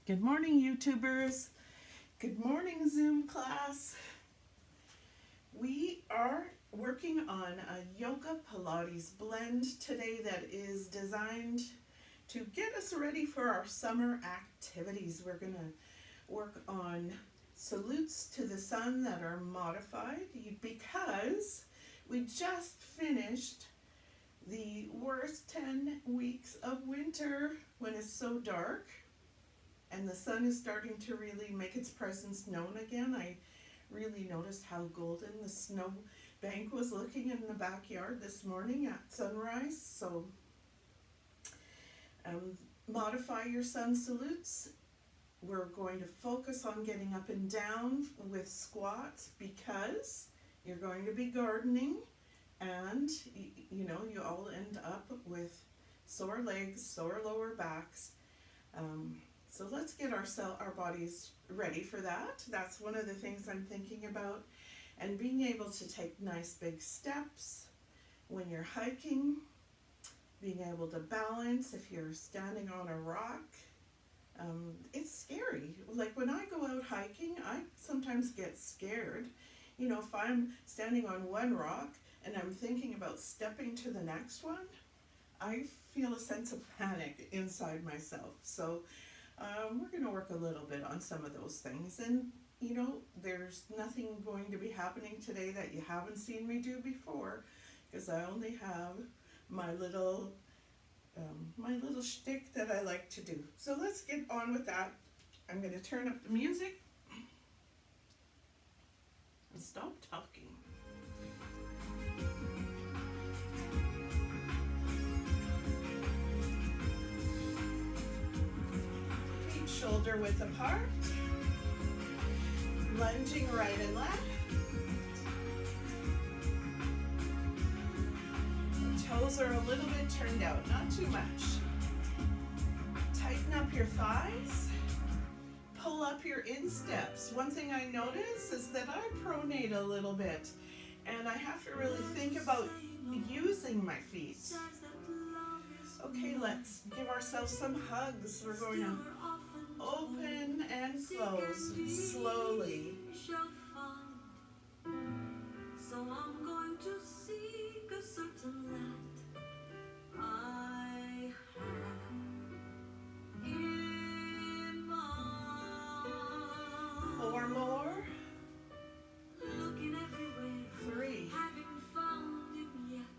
Good morning, YouTubers. Good morning, Zoom class. We are working on a yoga Pilates blend today that is designed to get us ready for our summer activities. We're going to work on salutes to the sun that are modified because we just finished the worst 10 weeks of winter when it's so dark and the sun is starting to really make its presence known again. I really noticed how golden the snow bank was looking in the backyard this morning at sunrise. So modify your sun salutes. We're going to focus on getting up and down with squats because you're going to be gardening and you all end up with sore legs, sore lower backs. So let's get our bodies ready for that. That's one of the things I'm thinking about. And being able to take nice big steps when you're hiking, being able to balance if you're standing on a rock. It's scary. Like when I go out hiking, I sometimes get scared. If I'm standing on one rock and I'm thinking about stepping to the next one, I feel a sense of panic inside myself. So we're going to work a little bit on some of those things. And, there's nothing going to be happening today that you haven't seen me do before because I only have my little shtick that I like to do. So let's get on with that. I'm going to turn up the music and stop talking. Feet shoulder width apart. Lunging right and left. The toes are a little bit turned out, not too much. Tighten up your thighs. Pull up your insteps. One thing I notice is that I pronate a little bit, and I have to really think about using my feet. Okay, let's give ourselves some hugs. We're going to open and close slowly. So I'm going to seek a certain land I have in mind. 4 more. Looking everywhere. 3. Haven't found him yet.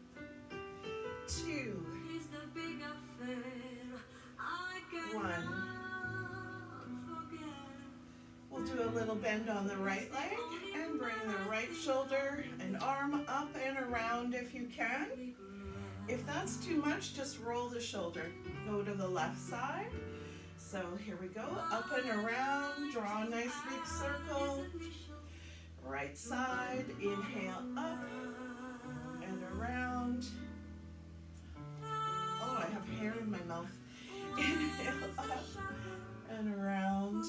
2. He's the big affair. I can 1. We'll do a little bend on the right leg and bring the right shoulder and arm up and around if you can. If that's too much, just roll the shoulder. Go to the left side. So here we go, up and around, draw a nice big circle. Right side, inhale up and around. Oh, I have hair in my mouth. Inhale up and around.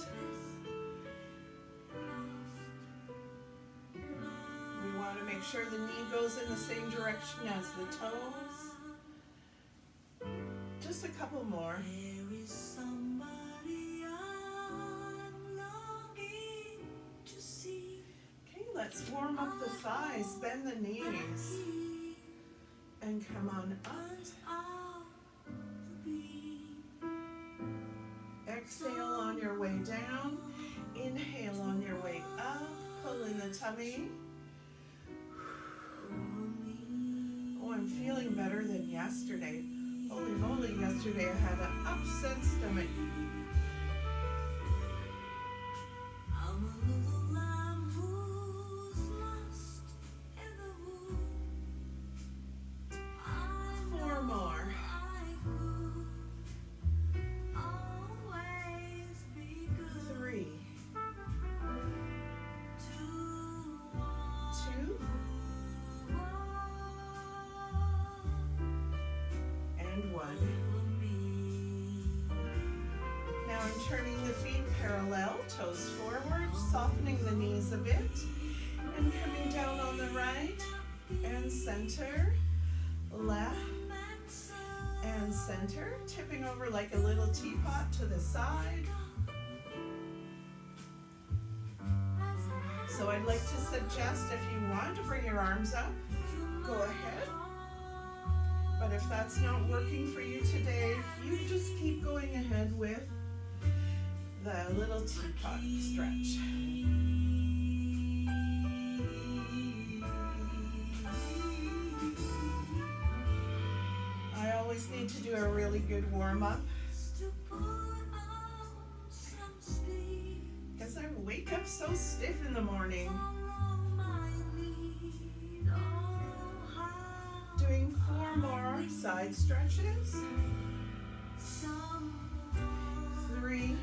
We want to make sure the knee goes in the same direction as the toes. Just a couple more. There is somebody I'm longing to see. Okay, let's warm up the thighs, bend the knees, and come on up. Exhale on your way down. Inhale on your way up. Pull in the tummy. Oh, I'm feeling better than yesterday. Holy moly, yesterday I had an upset stomach. I'm a little lamb who's lost in the wood. 4 more. 3. 2. And 1. Now I'm turning the feet parallel, toes forward, softening the knees a bit, and coming down on the right and center, left and center, tipping over like a little teapot to the side. So I'd like to suggest, if you want to bring your arms up, go ahead. But if that's not working for you today, you just keep going ahead with the little teapot stretch. I always need to do a really good warm-up because I wake up so stiff in the morning. Doing 4 more side stretches. 3,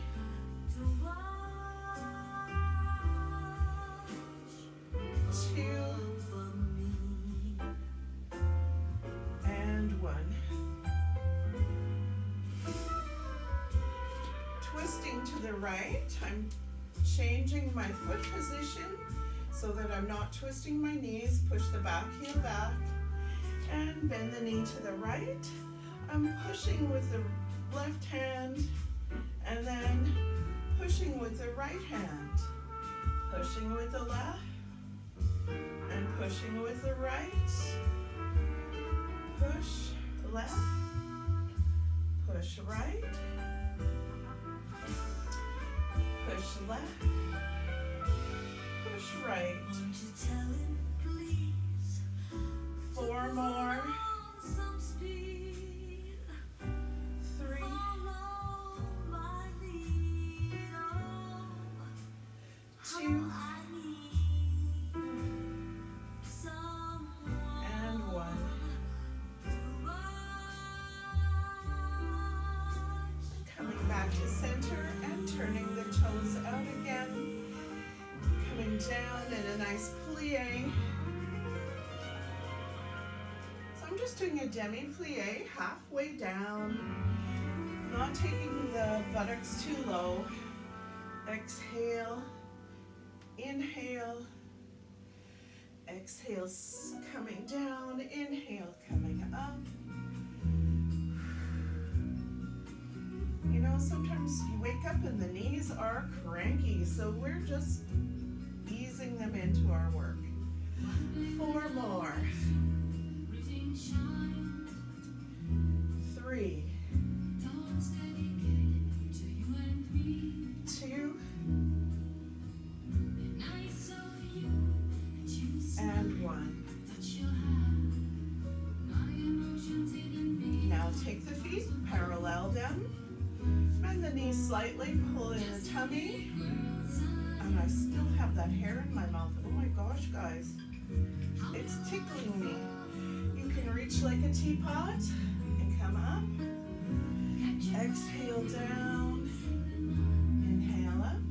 2, and 1. Twisting to the right, I'm changing my foot position so that I'm not twisting my knees. Push the back heel back and bend the knee to the right. I'm pushing with the left hand and then pushing with the right hand. Pushing with the left and pushing with the right. Push left, push right, push left, push right. 4 more. 3, 2, and 1. Coming back to center and turning the toes out again. Coming down in a nice plie. So I'm just doing a demi-plie, halfway down. Not taking the buttocks too low. Exhale, inhale, exhale, coming down, inhale, coming up. You know, sometimes you wake up and the knees are cranky, so we're just easing them into our work. 4 more. 3, 2, and 1. Now take the feet, parallel them, bend the knees slightly, pull in the tummy, and I still have that hair in my mouth. Oh my gosh, guys, it's tickling me. You can reach like a teapot and come up. Exhale down, inhale up.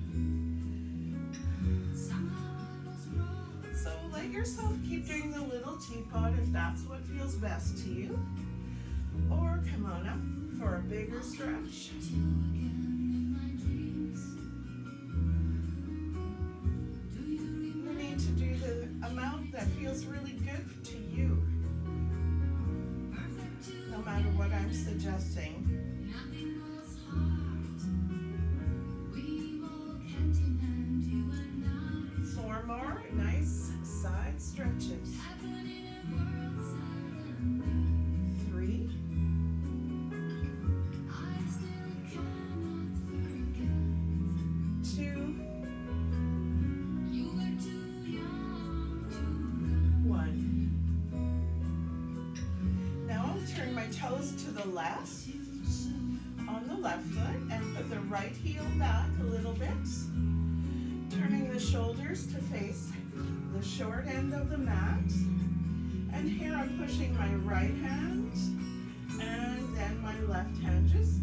So let yourself keep doing the little teapot if that's what feels best to you. Or come on up for a bigger stretch. You need to do the amount that feels really good to you. No matter what I'm suggesting. 4 more nice side stretches. 3, 2, 1. Now I'll turn my toes to the left on the left foot and put the right heel back a little bit. Turning the shoulders to face the short end of the mat. And here I'm pushing my right hand and then my left hand, just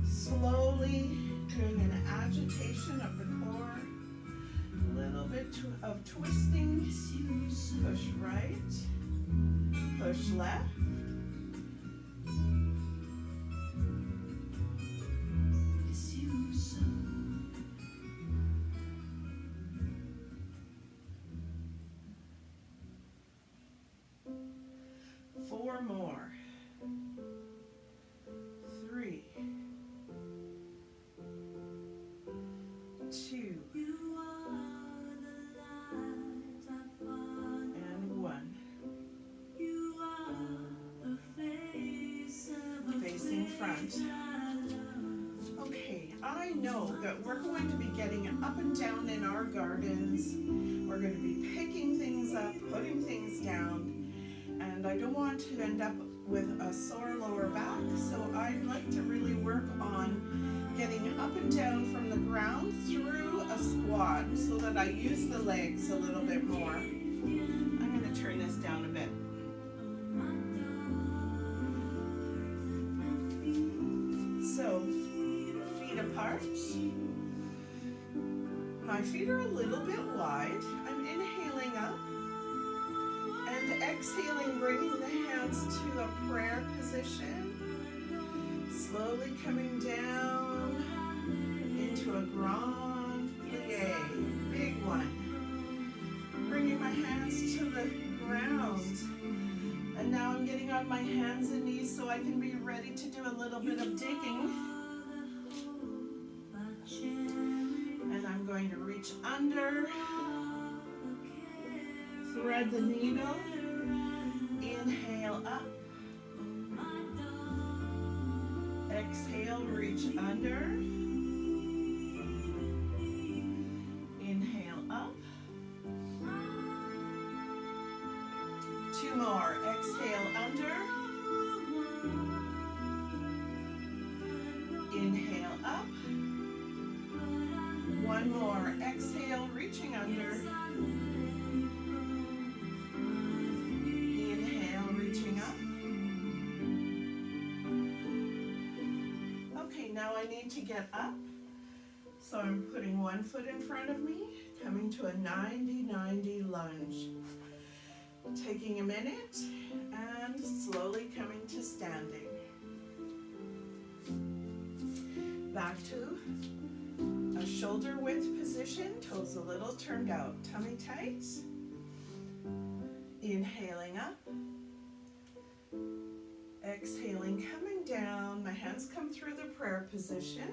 slowly doing an agitation of the core, a little bit of twisting, push right, push left, more. 3, 2, know that we're going to be getting up and down in our gardens. We're going to be picking things up, putting things down, and I don't want to end up with a sore lower back, so I'd like to really work on getting up and down from the ground through a squat so that I use the legs a little bit more. I'm going to turn this down a bit. So, feet apart. My feet are a little bit wide. I'm inhaling up and exhaling, bringing the hands to a prayer position. Slowly coming down into a grand plie, big one. Bringing my hands to the ground. And now I'm getting on my hands and knees so I can be ready to do a little bit of digging. And I'm going to reach under, thread the needle, inhale up, exhale, reach under, inhale up, 2 more, exhale under, inhale up, 1 more, exhale, reaching under, inhale, reaching up. Okay, now I need to get up, so I'm putting 1 foot in front of me, coming to a 90-90 lunge. Taking a minute and slowly coming to standing. Back to a shoulder width position, toes a little turned out, tummy tight. Inhaling up. Exhaling, coming down. My hands come through the prayer position.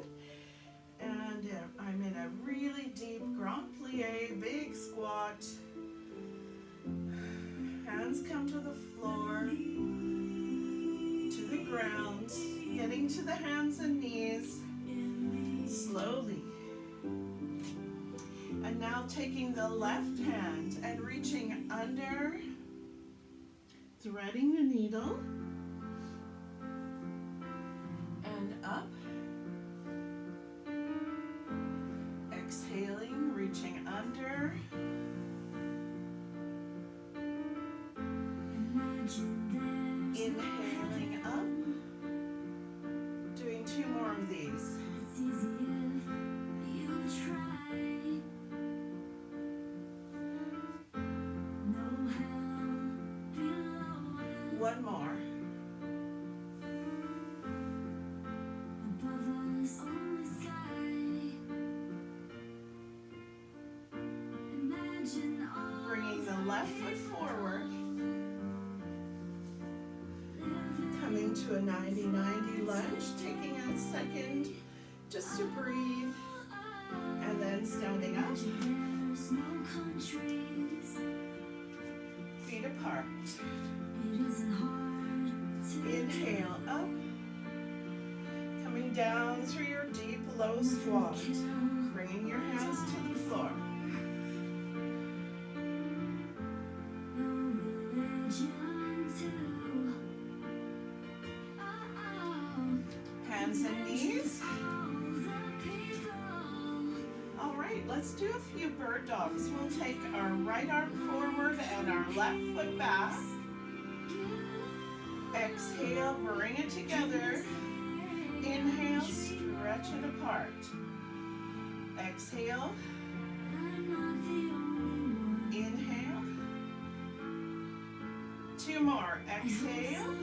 And I'm in a really deep grand plie, big squat. Hands come to the floor, to the ground, getting to the hands and knees, slowly. And now taking the left hand and reaching under, threading the needle, and up. Exhaling, reaching under. Inhaling up, doing 2 more of these. One more. Bringing the left foot forward. Coming to a 90-90 lunge, taking a second just to breathe, and then standing up. Feet apart. Inhale up, coming down through your deep low squat, bringing your hands to the floor. Hands and knees. All right, let's do a few bird dogs. We'll take our right arm forward and our left foot back. Exhale, bring it together. Inhale, stretch it apart. Exhale. Inhale. 2 more. Exhale.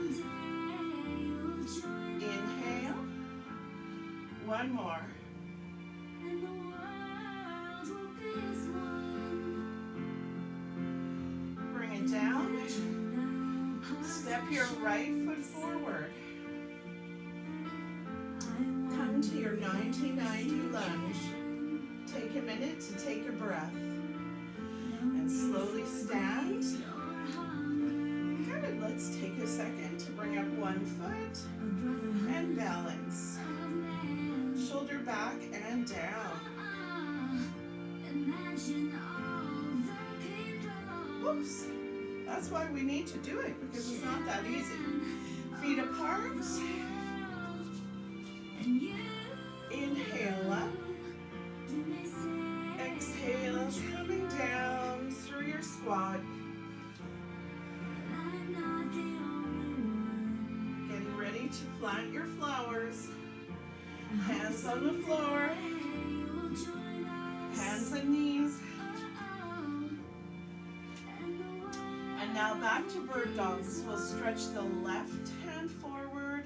Inhale. 1 more. Bring it down. Step your right foot forward. Come to your 90-90 lunge. Take a minute to take a breath. And slowly stand. Good. Let's take a second to bring up 1 foot and balance. shoulder back and down. Whoops. That's why we need to do it, because it's not that easy. Feet apart. Inhale up. Exhale, coming down through your squat. Getting ready to plant your flowers. Hands on the floor. Hands and knees. And now back to bird dogs. We'll stretch the left hand forward.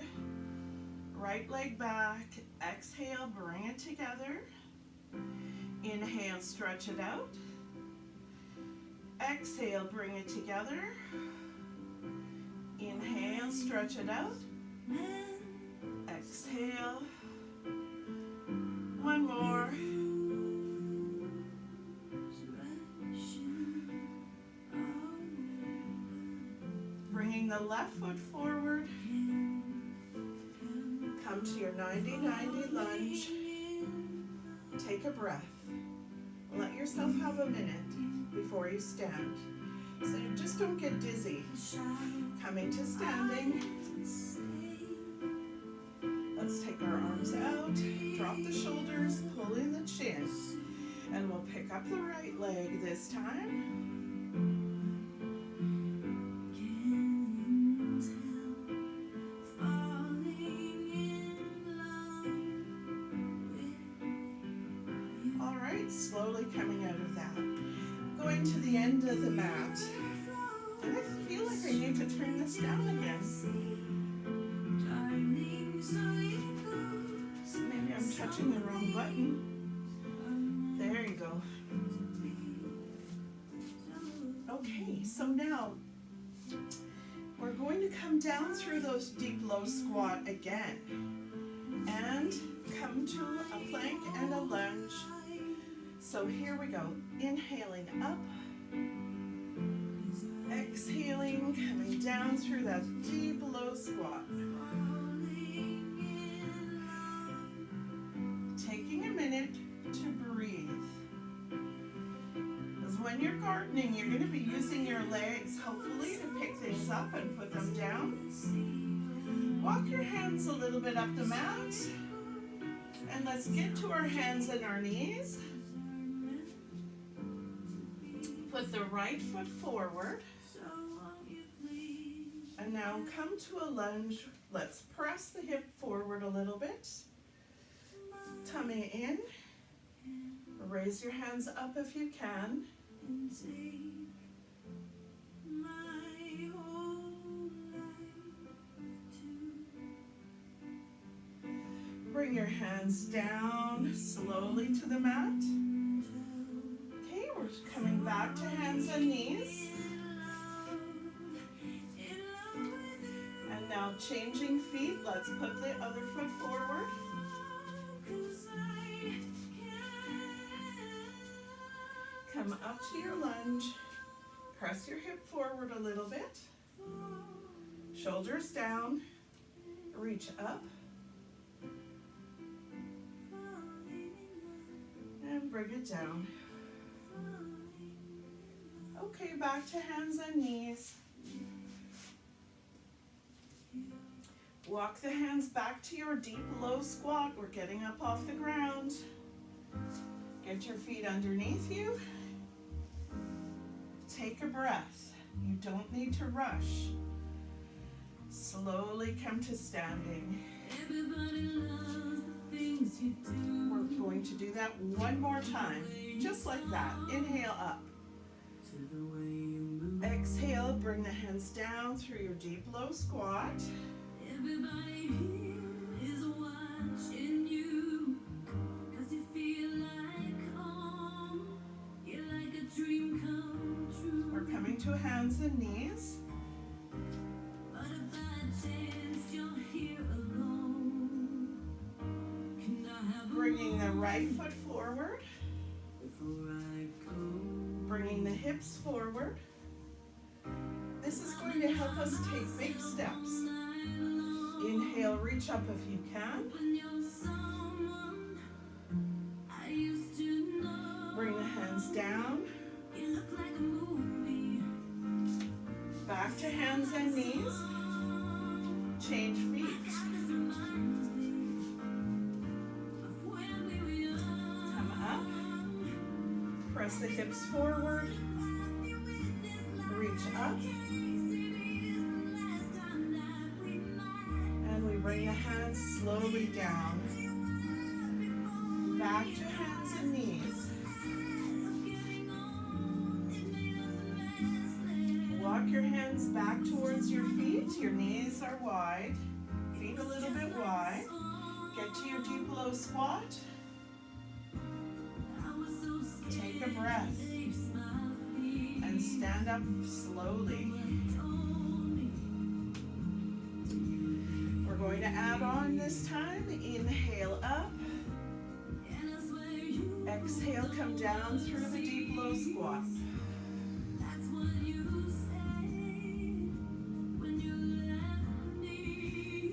Right leg back. Exhale, bring it together. Inhale, stretch it out. Exhale, bring it together. Inhale, stretch it out. Exhale. One more. Bringing the left foot forward. Come to your 90-90 lunge. Take a breath. Let yourself have a minute before you stand. So you just don't get dizzy. Coming to standing. Let's take our arms out. Drop the shoulders, pull in the chin. And we'll pick up the right leg this time. Slowly coming out of that. Going to the end of the mat. And I feel like I need to turn this down again. Maybe I'm touching the wrong button. There you go. Okay, so now we're going to come down through those deep low squat again. And come to a plank and a lunge. So here we go, inhaling up, exhaling, coming down through that deep low squat. Taking a minute to breathe. Because when you're gardening, you're going to be using your legs, hopefully, to pick things up and put them down. Walk your hands a little bit up the mat. And let's get to our hands and our knees. Put the right foot forward. And now come to a lunge. Let's press the hip forward a little bit. Tummy in. Raise your hands up if you can. Bring your hands down slowly to the mat. We're coming back to hands and knees. And now changing feet. Let's put the other foot forward. Come up to your lunge. Press your hip forward a little bit. Shoulders down. Reach up. And bring it down. Okay, back to hands and knees. Walk the hands back to your deep low squat. We're getting up off the ground. Get your feet underneath you. Take a breath. You don't need to rush. Slowly come to standing. We're going to do that one more time, just like that. Inhale up. Exhale, bring the hands down through your deep low squat. Everybody here is watching you, 'cause you feel like home. You're like a dream come true. We're coming to hands and knees. But if by chance you're here alone, can I have bringing the right foot forward. Bringing the hips forward. This is going to help us take big steps. Inhale, reach up if you can. hands and knees. Change feet. Come up. Press the hips forward. Reach up. And we bring the hands slowly down. Back to hands and knees. Walk your hands back towards your feet. Your knees are wide. Feet a little bit wide. Get to your deep low squat. Take a breath. And stand up slowly. We're going to add on this time. Inhale up. Exhale, come down through the deep low squat.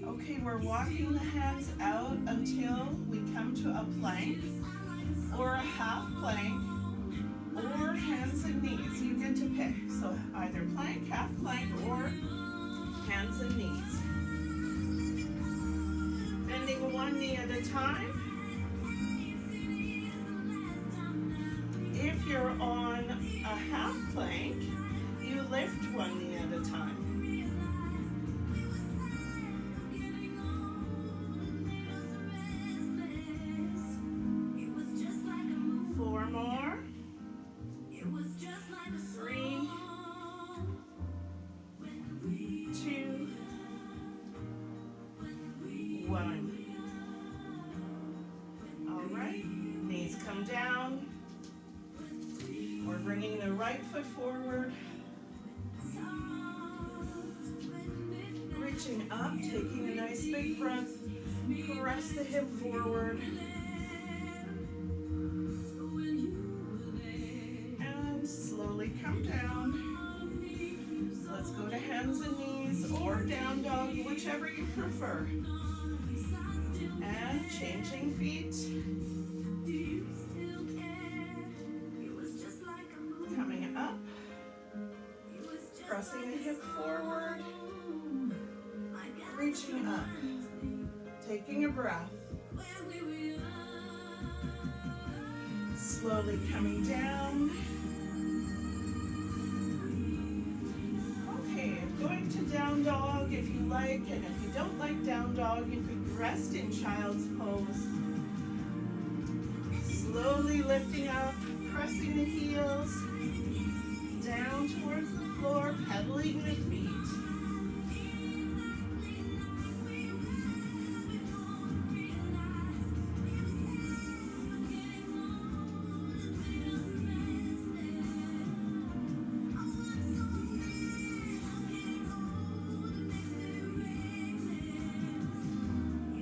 Okay, we're walking the hands out until we come to a plank or a half plank or hands and knees. You get to pick. So either plank, half plank, or hands and knees. Bending one knee at a time. If you're on a half plank, you lift one knee at a time. Four more. 3, 2, 1. All right, knees come down. We're bringing the right foot forward. Reaching up, taking a nice big breath. Press the hip forward. And slowly come down. Let's go to hands and knees or down dog, whichever you prefer. And changing feet. Coming up. Pressing the hip forward. Reaching up. Taking a breath. Slowly coming down. Okay, going to down dog if you like, and if you don't like down dog, you could rest in child's pose. Slowly lifting up, pressing the heels down towards the floor, pedaling the feet.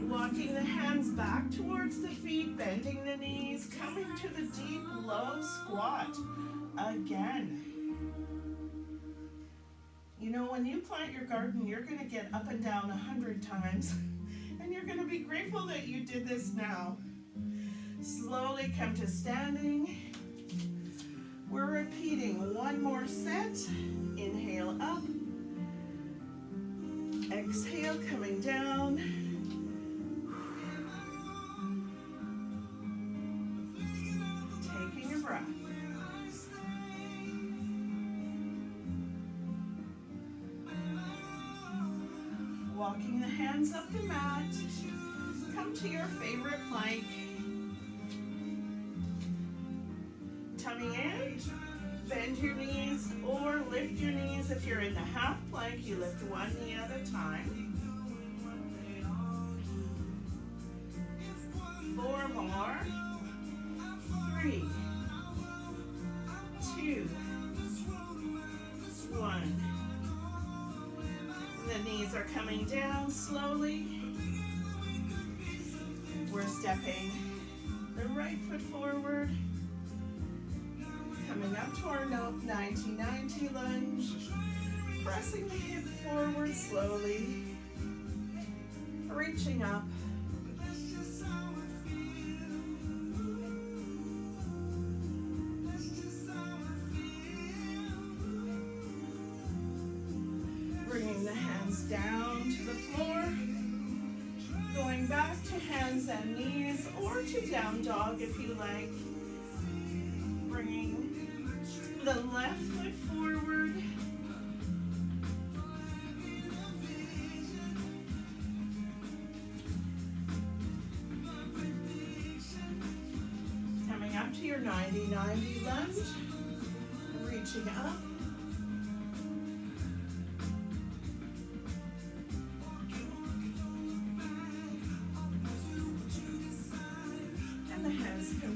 Walking the hands back towards the feet, bending the knees, coming to the deep low squat again. You know, when you plant your garden, you're going to get up and down 100 times, and you're going to be grateful that you did this now. Slowly come to standing. We're repeating one more set. Inhale up. Exhale, coming down. Taking a breath. Walking the hands up the mat. Come to your favorite plank. Tummy in. Bend your knees or lift your knees. If you're in the half plank, you lift one knee at a time. 4 more. 3, 2, 1. The knees are coming down slowly. We're stepping the right foot forward. Coming up to our 90-90 lunge. Pressing the hip forward slowly. Reaching up. hands down to the floor. Going back to hands and knees or to down dog if you like. Bringing the left foot forward. Coming up to your 90-90 lunge. Reaching up.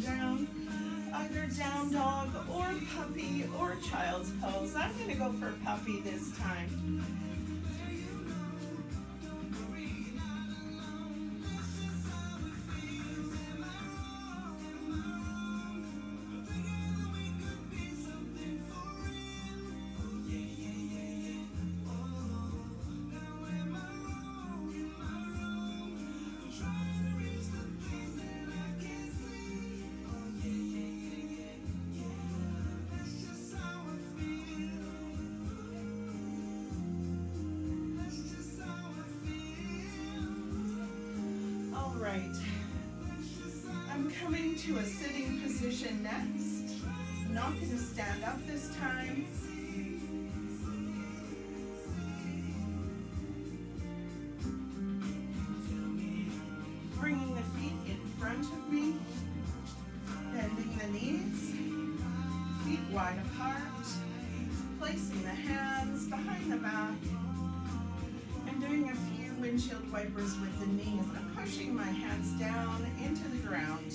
Down, either down dog or puppy or child's pose. I'm going to go for puppy this time. I'm coming to a sitting position next. I'm not going to stand up this time. Bringing the feet in front of me, bending the knees, feet wide apart, placing the hands behind the back, and doing a few windshield wipers with the knees. I'm pushing my hands down into the ground,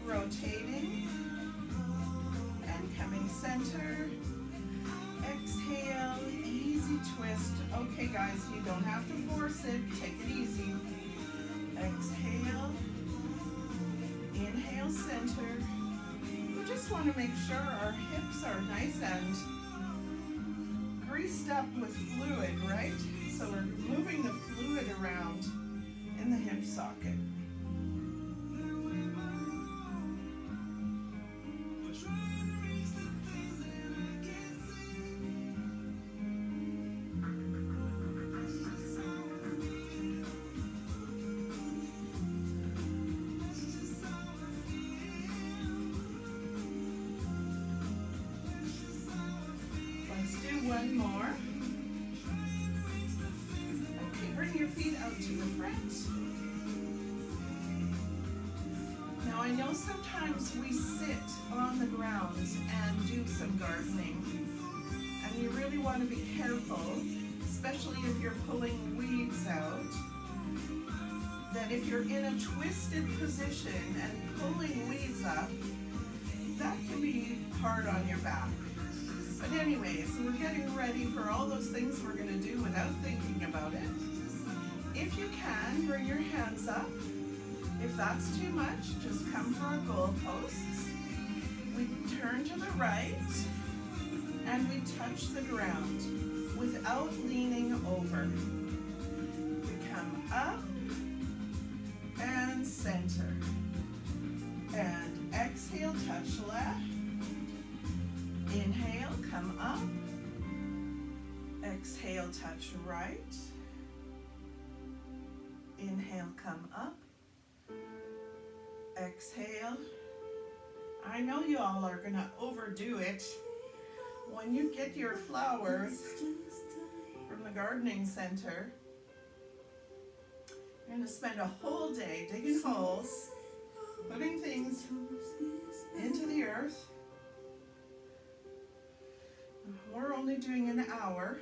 rotating and coming center. Exhale, easy twist. Okay guys, you don't have to force it, take it easy. Exhale, inhale, center. We just want to make sure our hips are nice and greased up with fluid, right? So we're moving the fluid around in the hip socket. Let's do one more. Bring your feet out to the front. Now I know sometimes we sit on the ground and do some gardening, and you really want to be careful, especially if you're pulling weeds out, that if you're in a twisted position and pulling weeds up, that can be hard on your back. But anyways, we're getting ready for all those things we're going to do without thinking about it. If you can, bring your hands up. If that's too much, just come for our goalposts. We turn to the right and we touch the ground without leaning over. We come up and center. And exhale, touch left. Inhale, come up. Exhale, touch right. Inhale, come up. Exhale. I know you all are going to overdo it. When you get your flowers from the gardening center, you're going to spend a whole day digging holes, putting things into the earth. We're only doing an hour.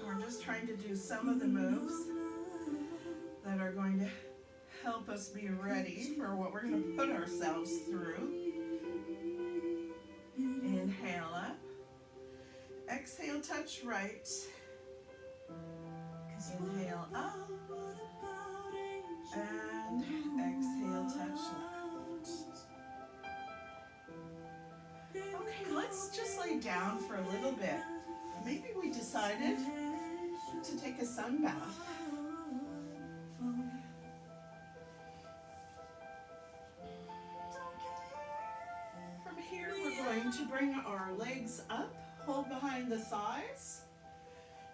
We're just trying to do some of the moves that are going to help us be ready for what we're going to put ourselves through. Inhale up. Exhale, touch right. Inhale up. And exhale, touch left. Okay, let's just lay down for a little bit. Maybe we decided to take a sun bath. From here, we're going to bring our legs up, hold behind the thighs,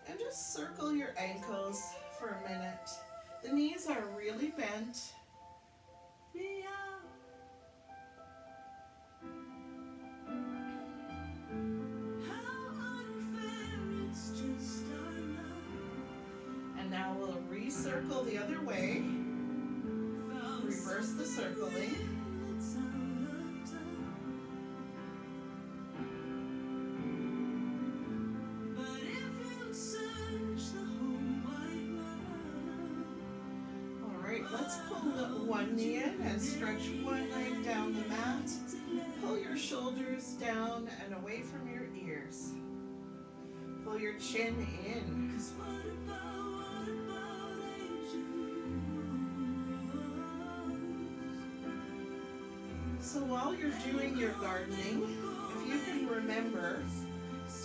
And just circle your ankles for a minute. The knees are really bent. And now we'll recircle the other way. Reverse the circling. Let's pull one knee in and stretch one leg down the mat. Pull your shoulders down and away from your ears. Pull your chin in. So while you're doing your gardening, if you can remember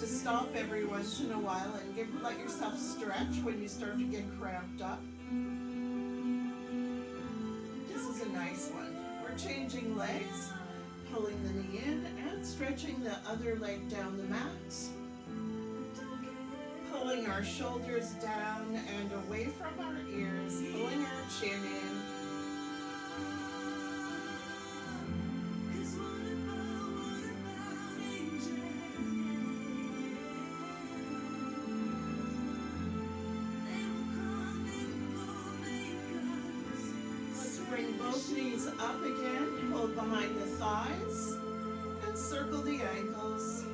to stop every once in a while and let yourself stretch when you start to get cramped up. A nice one. We're changing legs, pulling the knee in and stretching the other leg down the mat. Pulling our shoulders down and away from our ears, pulling our chin in. Bring both knees up again, hold behind the thighs, and circle the ankles.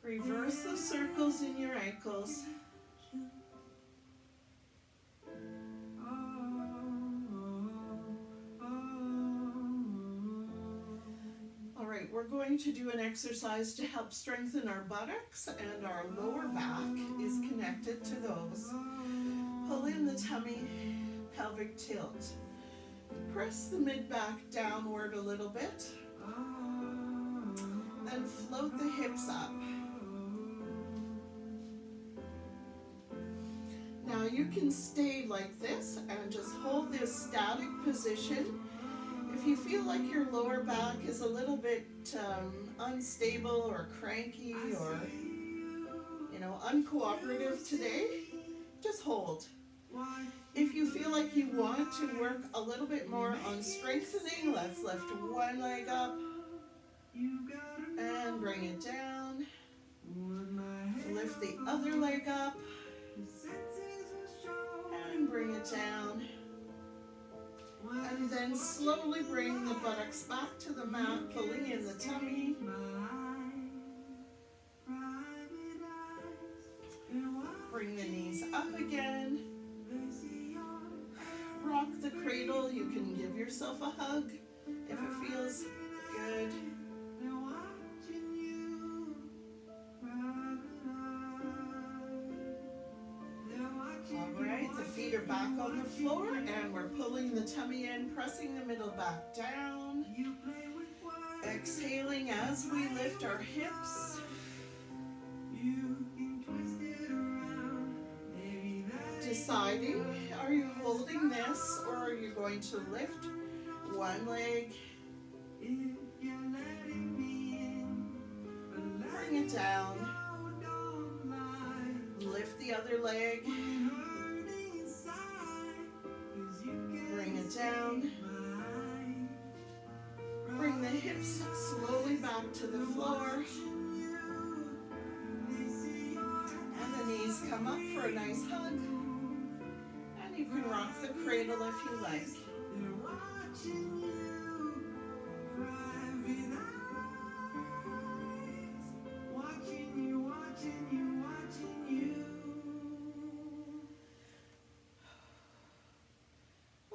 Reverse the circles in your ankles. We're going to do an exercise to help strengthen our buttocks, and our lower back is connected to those. Pull in the tummy, pelvic tilt. Press the mid-back downward a little bit, and float the hips up. Now you can stay like this and just hold this static position. If you feel like your lower back is a little bit unstable or cranky or uncooperative today, just hold. If you feel like you want to work a little bit more on strengthening, let's lift one leg up and bring it down. Lift the other leg up and bring it down. And then slowly bring the buttocks back to the mat, pulling in the tummy. Bring the knees up again. Rock the cradle. You can give yourself a hug if it feels good. Alright, the feet are back on the floor and we're pulling the tummy in, pressing the middle back down. Exhaling as we lift our hips. Deciding, are you holding this or are you going to lift one leg? Bring it down. Lift the other leg. Bring it down. Bring the hips slowly back to the floor. And the knees come up for a nice hug. And you can rock the cradle if you like.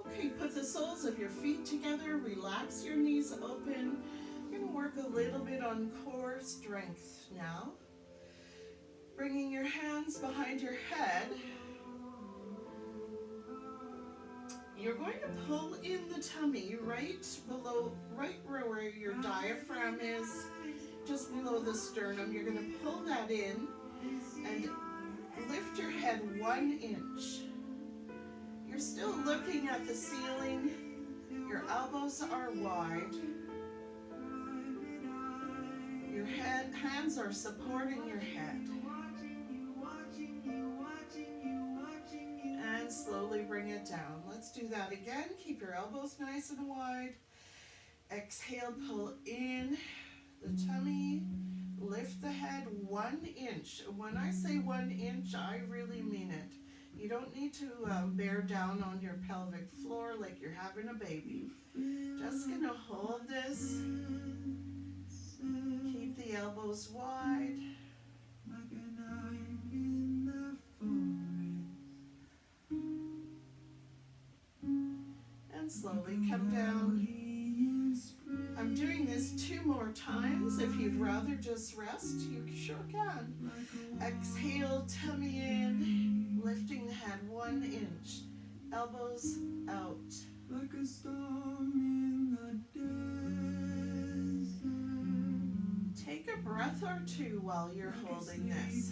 Okay, put the soles of your feet together, relax your knees open. You're going to work a little bit on core strength now. Bringing your hands behind your head. You're going to pull in the tummy right where your diaphragm is, just below the sternum. You're going to pull that in and lift your head 1 inch. You're still looking at the ceiling. Your elbows are wide. Your hands are supporting your head. And slowly bring it down. Let's do that again. Keep your elbows nice and wide. Exhale, pull in the tummy. Lift the head 1 inch. When I say 1 inch, I really mean it. You don't need to bear down on your pelvic floor like you're having a baby. Just gonna hold this. Keep the elbows wide. And slowly come down. I'm doing this 2 more times. If you'd rather just rest, you sure can. Exhale, tummy in, lifting the head 1 inch. Elbows out. Like a storm in the desert. Take a breath or two while you're holding this.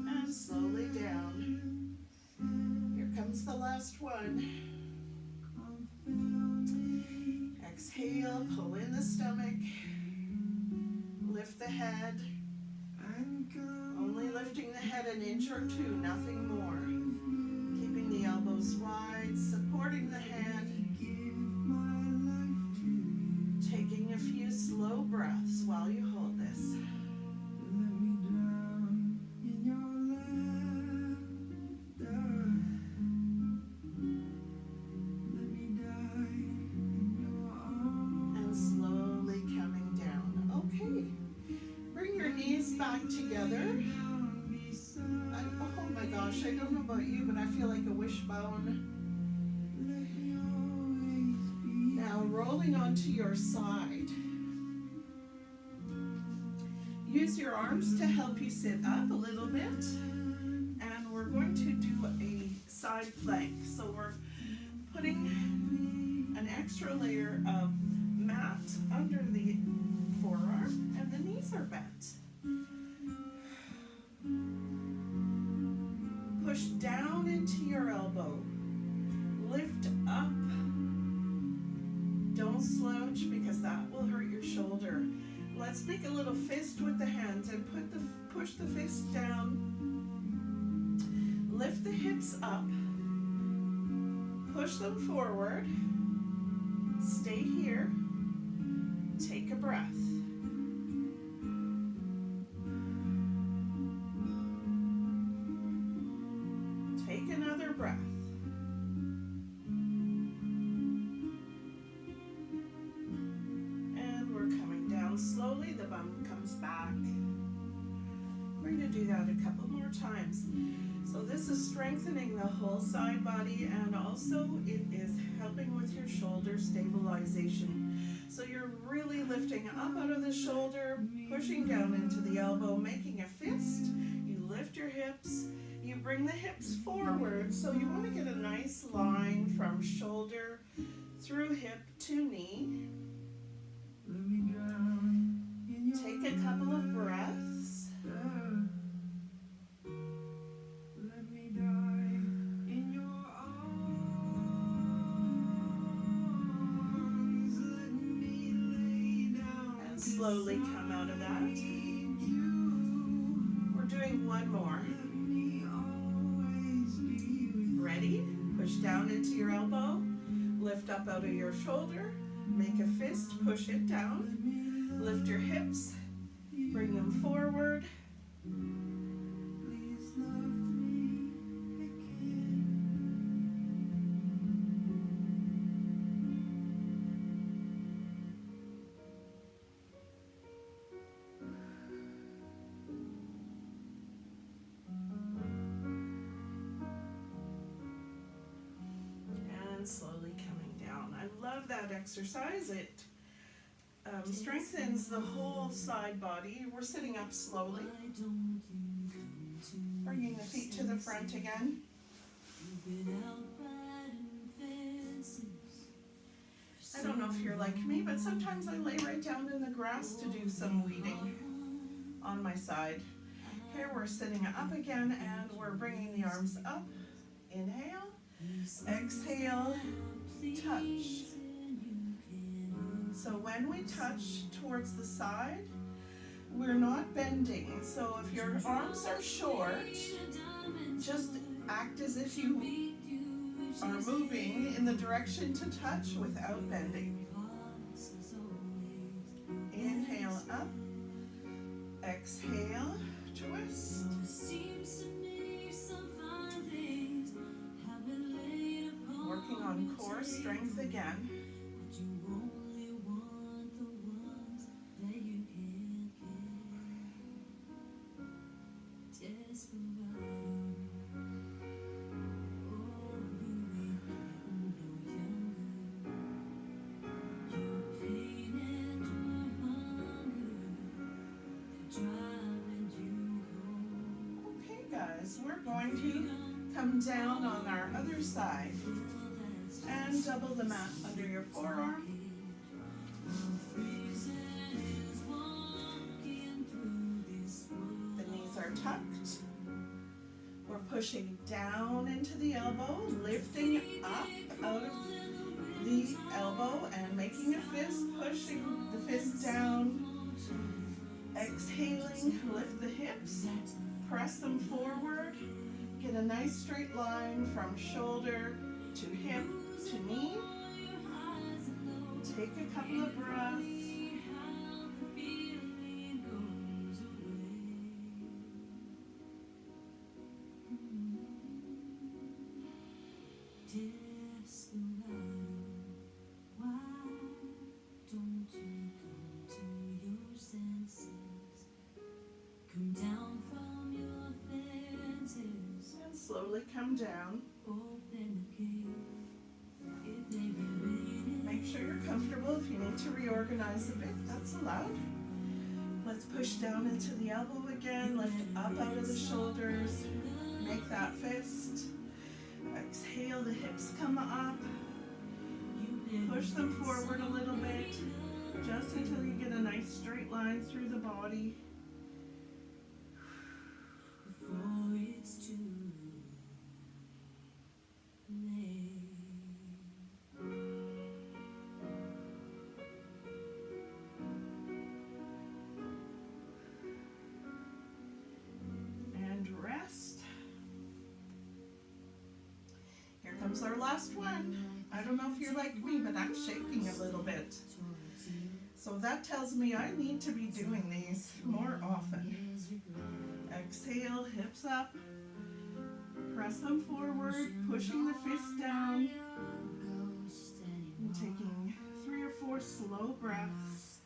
And slowly down. Here comes the last one. Exhale, pull in the stomach. Lift the head. Only lifting the head 1 inch or 2, nothing more. Keeping the elbows wide, supporting the head. Taking a few slow breaths while you hold this. And slowly coming down. Okay. Bring your knees back together. Oh my gosh, I don't know about you, but I feel like a wishbone. Now rolling onto your side. Use your arms to help you sit up a little bit. And we're going to do a side plank. So we're putting an extra layer of mat under the forearm, and the knees are bent. Push down into your elbow. Lift up. Don't slouch because that will hurt your shoulder. Let's make a little fist with the hands and push the fist down. Lift the hips up. Push them forward. Stay here. Take a breath. Take another breath. And we're coming down slowly. The bum comes back. We're going to do that a couple more times. So this is strengthening the whole side body, and also it is helping with your shoulder stabilization. So you're really lifting up out of the shoulder, pushing down into the elbow, making a fist. You lift your hips. You bring the hips forward, so you want to get a nice line from shoulder through hip to knee. Take a couple of breaths. And slowly come out of that. We're doing one more. Ready? Push down into your elbow. Lift up out of your shoulder. Make a fist. Push it down. Lift your hips. Bring them forward. Slowly coming down. I love that exercise. It strengthens the whole side body. We're sitting up slowly. Bringing the feet to the front again. I don't know if you're like me, but sometimes I lay right down in the grass to do some weeding on my side. Here we're sitting up again and we're bringing the arms up. Inhale, exhale, touch. So when we touch towards the side, we're not bending. So if your arms are short, just act as if you are moving in the direction to touch without bending. Inhale up, exhale, twist. Working on core strength again. We're going to come down on our other side and double the mat under your forearm. The knees are tucked. We're pushing down into the elbow, lifting up out of the elbow and making a fist, pushing the fist down. Exhaling, lift the hips. Press them forward, get a nice straight line from shoulder to hip to knee. Take a couple of breaths. Come down from your fences and slowly come down. Make sure you're comfortable. If you need to reorganize a bit, that's allowed. Let's push down into the elbow again. Lift up out of the shoulders. Make that fist. Exhale, the hips come up. Push them forward a little bit, just until you get a nice straight line through the body. And rest. Here comes our last one. I don't know if you're like me, but I'm shaking a little bit. So that tells me I need to be doing these more often. Exhale, hips up. Press them forward, pushing the fist down. And taking 3 or 4 slow breaths.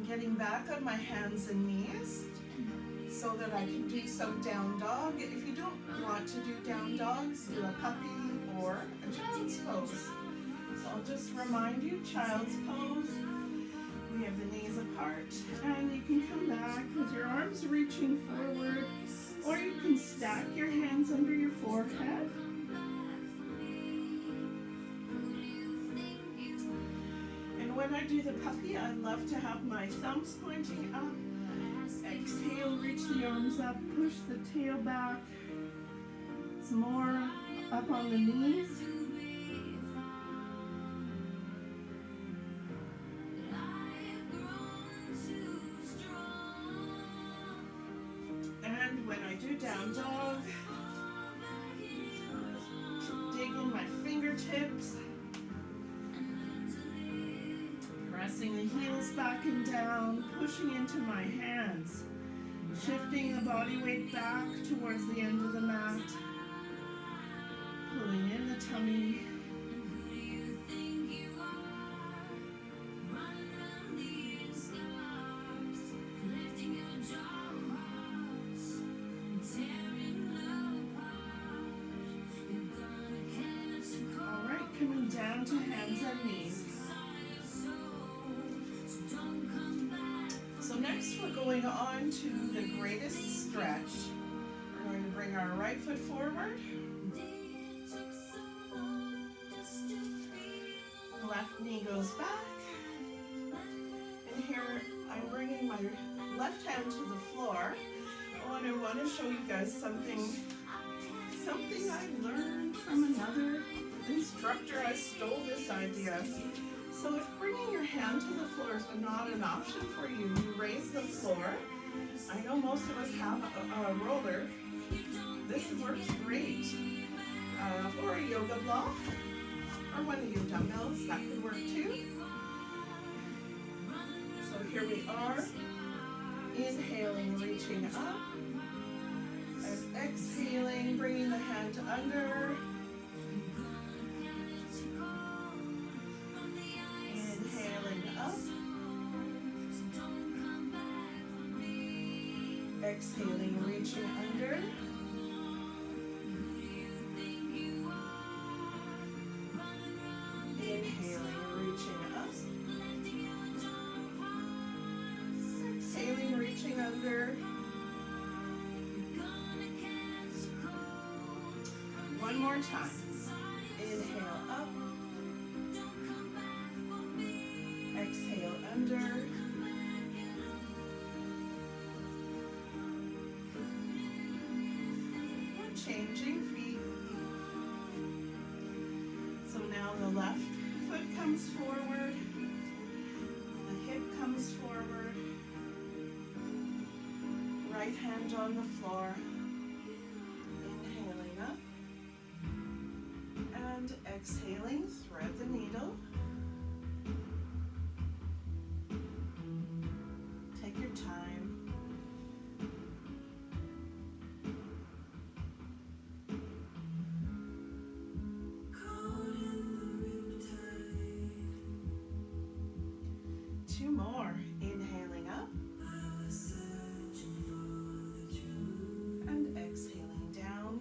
Getting back on my hands and knees so that I can do some down dog. If you don't want to do down dog, do a puppy or a child's pose. So I'll just remind you, child's pose. We have the knees apart and you can come back with your arms reaching forward, or you can stack your hands under your forehead. When I do the puppy, I love to have my thumbs pointing up. Exhale, reach the arms up, push the tail back. Some more up on the knees. And when I do down dog, dig in my fingertips. Pressing the heels back and down, pushing into my hands, shifting the body weight back towards the end of the mat, pulling in the tummy. All right, coming down to hands and knees. next we're going on to the greatest stretch. We're going to bring our right foot forward. Left knee goes back. And here I'm bringing my left hand to the floor. And I want to show you guys something I learned from another instructor. I stole this idea. So if bringing your hand to the floor is not an option for you, you raise the floor. I know most of us have a roller. This works great. Or a yoga block, or one of your dumbbells, that could work too. So here we are, inhaling, reaching up, and exhaling, bringing the hand under. Inhaling up, exhaling, reaching under. Inhaling, reaching up. Exhaling, reaching under. One more time. Inhale up. Exhale under. We're changing feet. So now the left foot comes forward, the hip comes forward, right hand on the floor, inhaling up, and exhaling, thread the needle. Take your time. Two more. Inhaling up and exhaling down.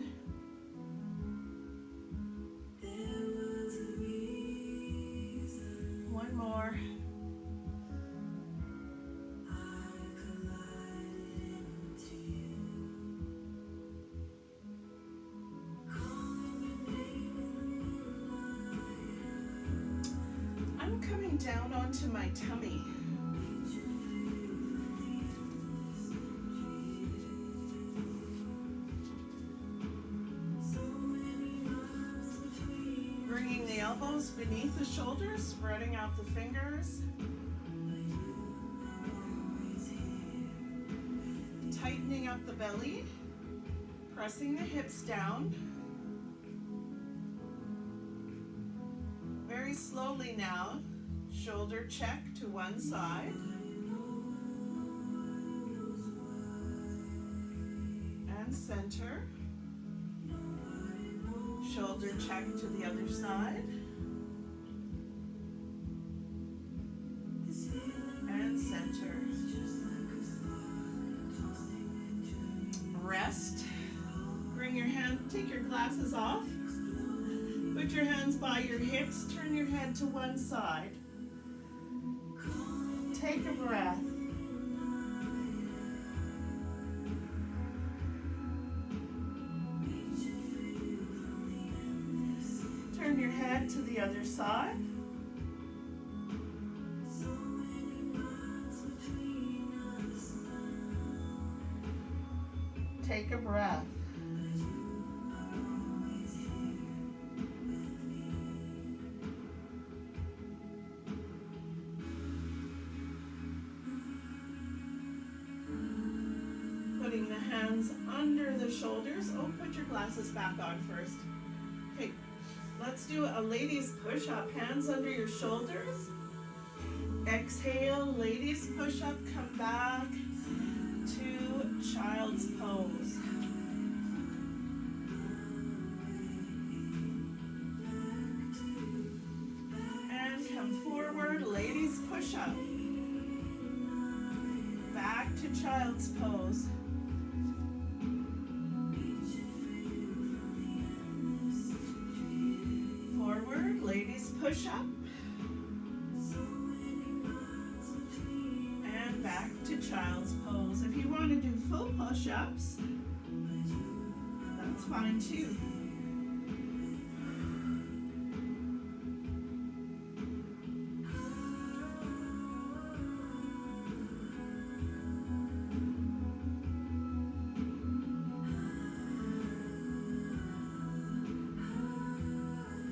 One more. I'm coming down onto my tummy. Bringing the elbows beneath the shoulders, spreading out the fingers. Tightening up the belly, pressing the hips down. Very slowly now, shoulder check to one side. And center. Shoulder check to the other side. And center. Rest. Bring your hand, take your glasses off. Put your hands by your hips, turn your head to one side. Take a breath. Turn your head to the other side. Take a breath. Putting the hands under the shoulders. Oh, put your glasses back on first. Okay, let's do a ladies push-up. Hands under your shoulders. Exhale, ladies push-up. Come back to child's pose. And come forward, ladies push-up. Back to child's pose. Forward, ladies push-up. And back to child's pose. If you want to do full push-ups, that's fine too.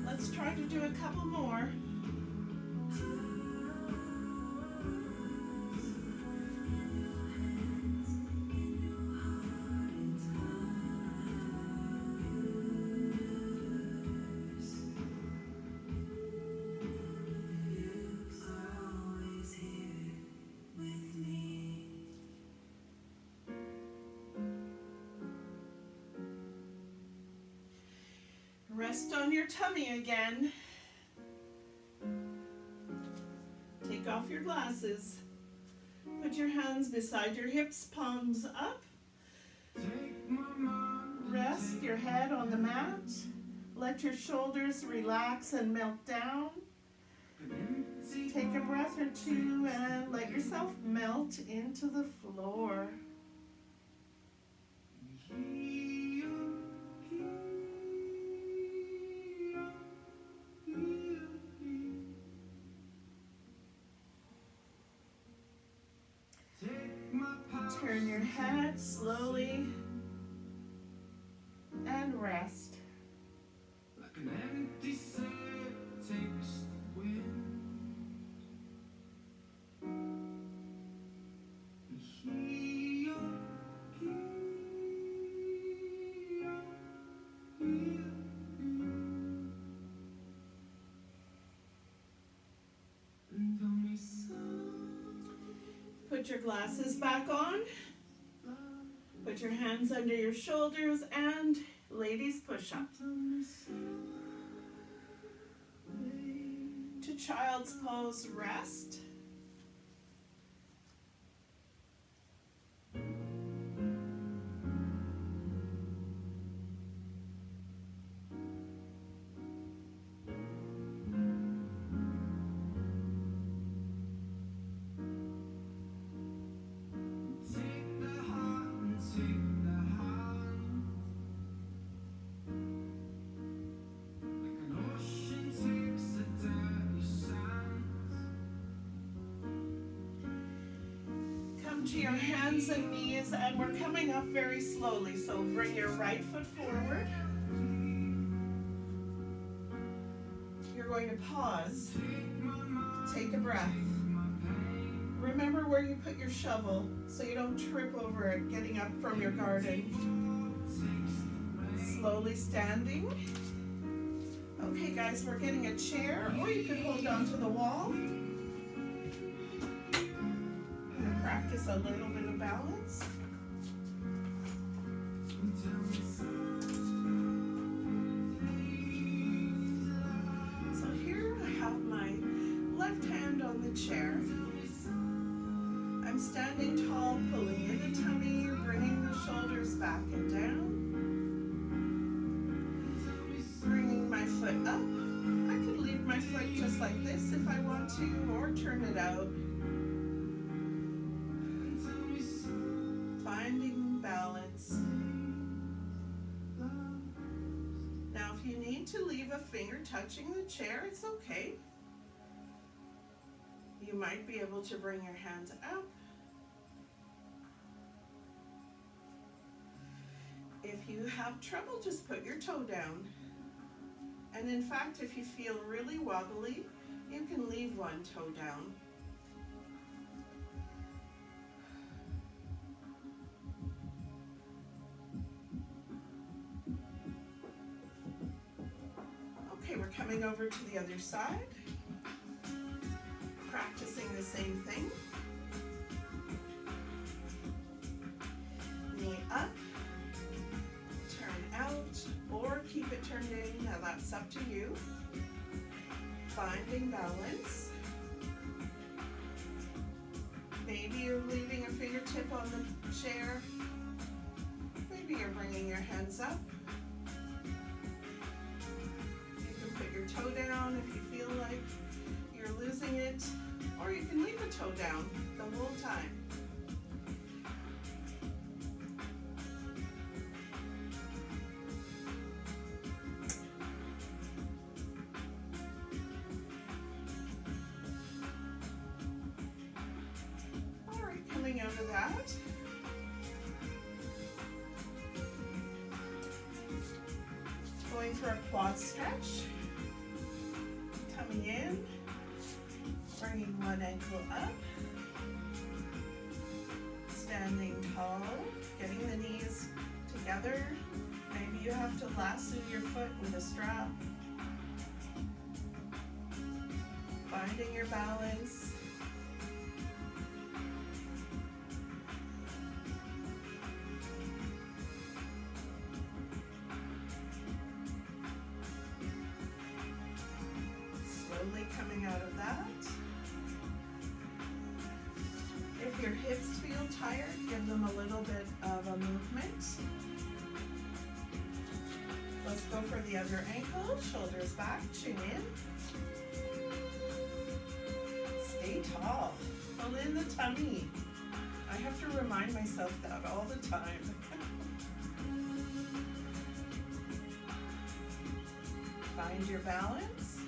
Let's try to do a couple more. Rest on your tummy again. Take off your glasses. Put your hands beside your hips, palms up. Rest your head on the mat. Let your shoulders relax and melt down. Take a breath or two and let yourself melt into the floor. Turn your head slowly and rest. Like an empty sail takes the wind. Put your glasses back on. Put your hands under your shoulders and ladies push up. To child's pose, rest. To your hands and knees, and we're coming up very slowly, so bring your right foot forward. You're going to pause, take a breath. Remember where you put your shovel so you don't trip over it getting up from your garden. Slowly standing. Okay guys, we're getting a chair, or you can hold on to the wall. Practice a little bit of balance. So here I have my left hand on the chair. I'm standing tall, pulling in the tummy, bringing the shoulders back and down. Bringing my foot up. I could leave my foot just like this if I want to, or turn it out. Finding balance. Now if you need to leave a finger touching the chair, it's okay. You might be able to bring your hands up. If you have trouble, just put your toe down. And in fact, if you feel really wobbly, you can leave one toe down. Okay, we're coming over to the other side, practicing the same thing. Knee up, turn out, or keep it turned in, now that's up to you. Finding balance. Maybe you're leaving a fingertip on the chair. Maybe you're bringing your hands up. Your toe down if you feel like you're losing it, or you can leave a toe down the whole time. that, going for a quad stretch, coming in, bringing one ankle up, standing tall, getting the knees together. Maybe you have to lasso your foot with a strap, finding your balance. Slowly coming out of that. If your hips feel tired, give them a little bit of a movement. Let's go for the other ankle, shoulders back, chin in. Stay tall, pull in the tummy. I have to remind myself that all the time. Find your balance.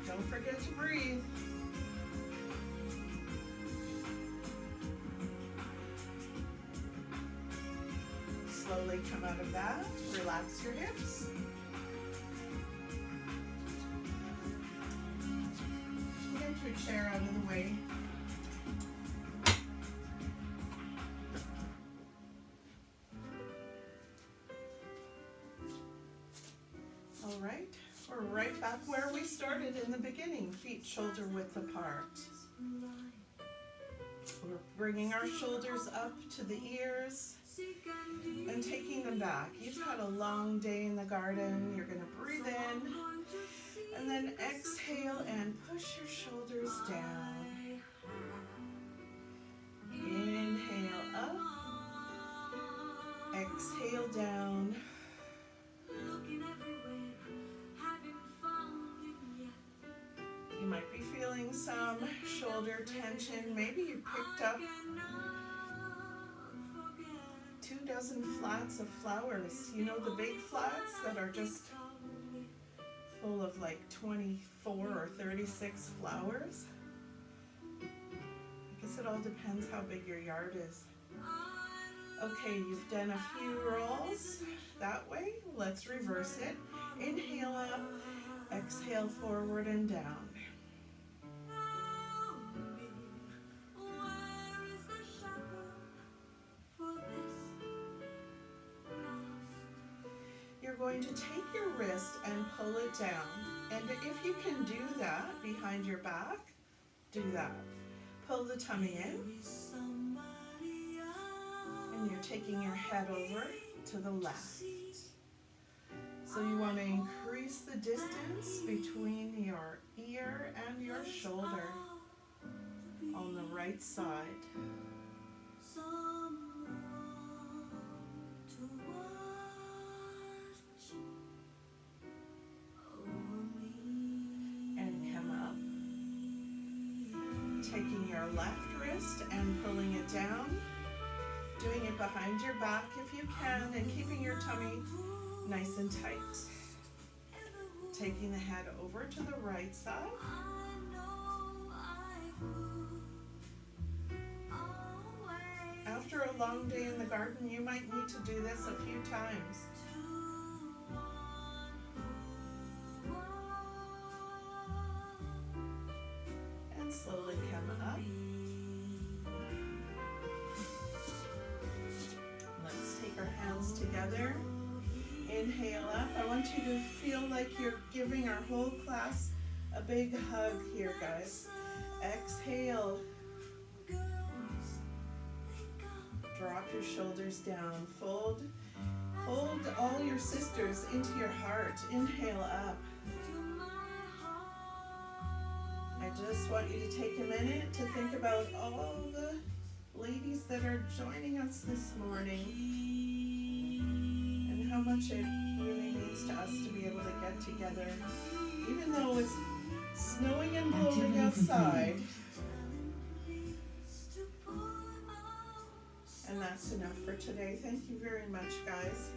Don't forget to breathe. Slowly come out of that. Relax your hips. Get your chair out of the way. All right, we're right back where we started in the beginning, feet shoulder width apart. We're bringing our shoulders up to the ears and taking them back. You've had a long day in the garden. You're going to breathe in and then exhale and push your shoulders down. Inhale up, exhale down. You might be feeling some shoulder tension. Maybe you picked up 24 flats of flowers. You know, the big flats that are just full of like 24 or 36 flowers? I guess it all depends how big your yard is. Okay, you've done a few rolls that way. Let's reverse it. Inhale up, exhale forward and down. You're going to take your wrist and pull it down. And if you can do that behind your back, do that. Pull the tummy in. And you're taking your head over to the left. So you want to increase the distance between your ear and your shoulder on the right side. And come up. Taking your left wrist and pulling it down. Doing it behind your back if you can, and keeping your tummy nice and tight. Taking the head over to the right side. After a long day in the garden, you might need to do this a few times. And slowly come up. Let's take our hands together. Inhale up. I want you to feel like you're giving our whole class a big hug here, guys. Exhale. Drop your shoulders down. Fold all your sisters into your heart. Inhale up. I just want you to take a minute to think about all the ladies that are joining us this morning and how much it really means to us to be able to get together, even though it's snowing and blowing outside. And that's enough for today. Thank you very much, guys.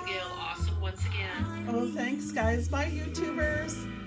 Gail awesome once again. Oh, thanks, guys. Bye, YouTubers.